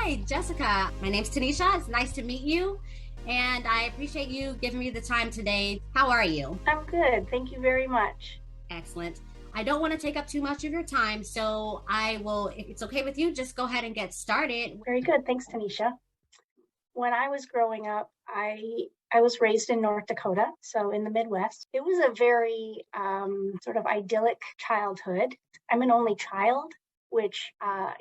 Hi, Jessica. My name's Tanisha. It's nice to meet you. And I appreciate you giving me the time today. How are you? I'm good. Thank you very much. Excellent. I don't want to take up too much of your time, so I will, if it's okay with you, just go ahead and get started. Very good. Thanks, Tanisha. When I was growing up, I was raised in North Dakota, so in the Midwest. It was a very sort of idyllic childhood. I'm an only child, which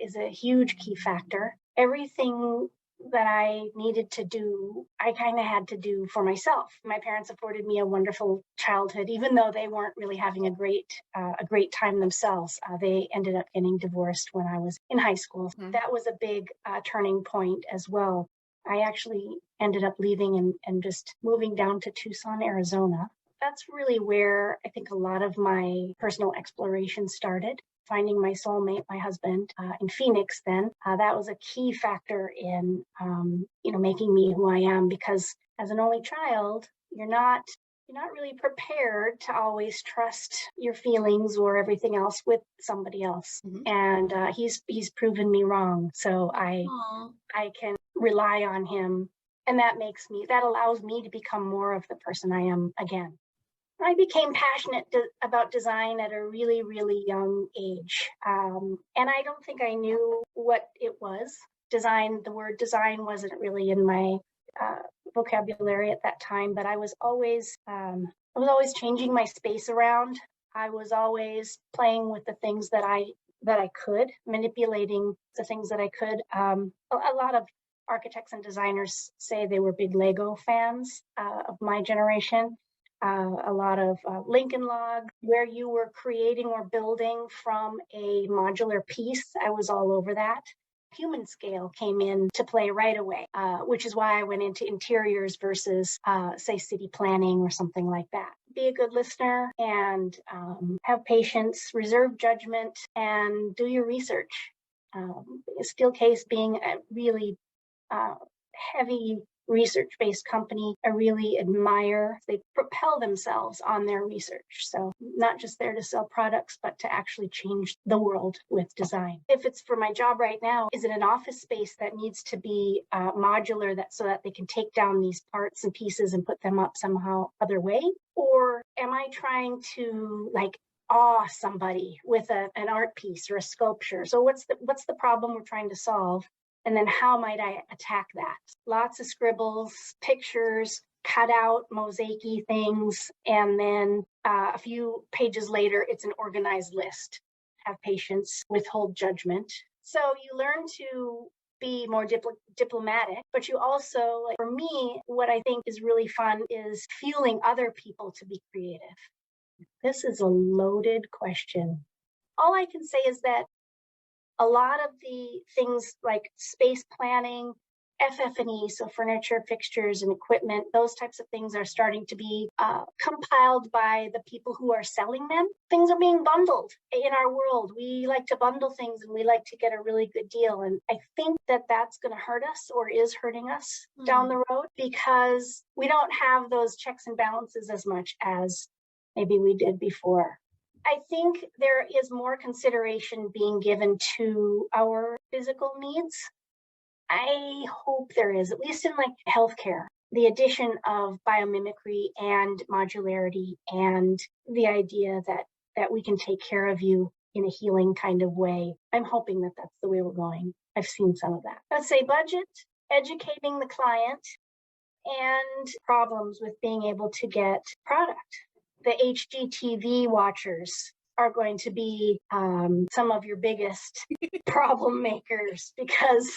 is a huge key factor. Everything that I needed to do, I kind of had to do for myself. My parents afforded me a wonderful childhood, even though they weren't really having a great time themselves. They ended up getting divorced when I was in high school. Mm-hmm. That was a big turning point as well. I actually ended up leaving and just moving down to Tucson, Arizona. That's really where I think a lot of my personal exploration started. Finding my soulmate, my husband, in Phoenix then, that was a key factor in, making me who I am, because as an only child, you're not really prepared to always trust your feelings or everything else with somebody else. Mm-hmm. And he's proven me wrong. So I can rely on him. And that allows me to become more of the person I am again. I became passionate about design at a really, really young age. And I don't think I knew what it was. The word design wasn't really in my vocabulary at that time, but I was always changing my space around. I was always playing with the things that I could, manipulating the things that I could. A lot of architects and designers say they were big Lego fans of my generation. A lot of Lincoln Log, where you were creating or building from a modular piece. I was all over that. Human scale came in to play right away, which is why I went into interiors versus, say, city planning or something like that. Be a good listener and have patience, reserve judgment, and do your research. Steelcase being a really heavy research-based company, I really admire. They propel themselves on their research. So not just there to sell products, but to actually change the world with design. If it's for my job right now, is it an office space that needs to be modular so that they can take down these parts and pieces and put them up somehow other way? Or am I trying to awe somebody with an art piece or a sculpture? So what's the problem we're trying to solve? And then how might I attack that? Lots of scribbles, pictures, cut out, mosaic-y things. And then a few pages later, it's an organized list. Have patience, withhold judgment. So you learn to be more diplomatic, but you also, for me, what I think is really fun is fueling other people to be creative. This is a loaded question. All I can say is that a lot of the things like space planning, FF&E, so furniture, fixtures, and equipment, those types of things are starting to be compiled by the people who are selling them. Things are being bundled in our world. We like to bundle things and we like to get a really good deal. And I think that that's going to hurt us or is hurting us down the road because we don't have those checks and balances as much as maybe we did before. I think there is more consideration being given to our physical needs. I hope there is, at least in healthcare, the addition of biomimicry and modularity and the idea that we can take care of you in a healing kind of way. I'm hoping that that's the way we're going. I've seen some of that. Let's say budget, educating the client, and problems with being able to get product. The HGTV watchers are going to be some of your biggest problem makers because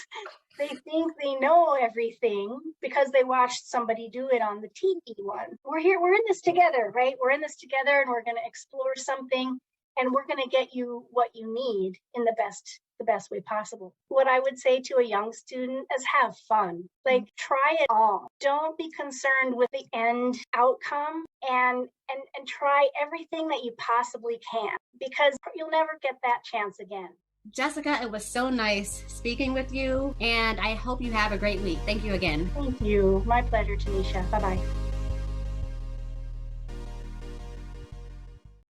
they think they know everything because they watched somebody do it on the TV one. We're in this together, right? We're in this together and we're going to explore something and we're going to get you what you need in the best way possible. What I would say to a young student is have fun. Try it all. Don't be concerned with the end outcome and try everything that you possibly can because you'll never get that chance again. Jessica, it was so nice speaking with you, and I hope you have a great week. Thank you again. Thank you. My pleasure, Tanisha. Bye-bye.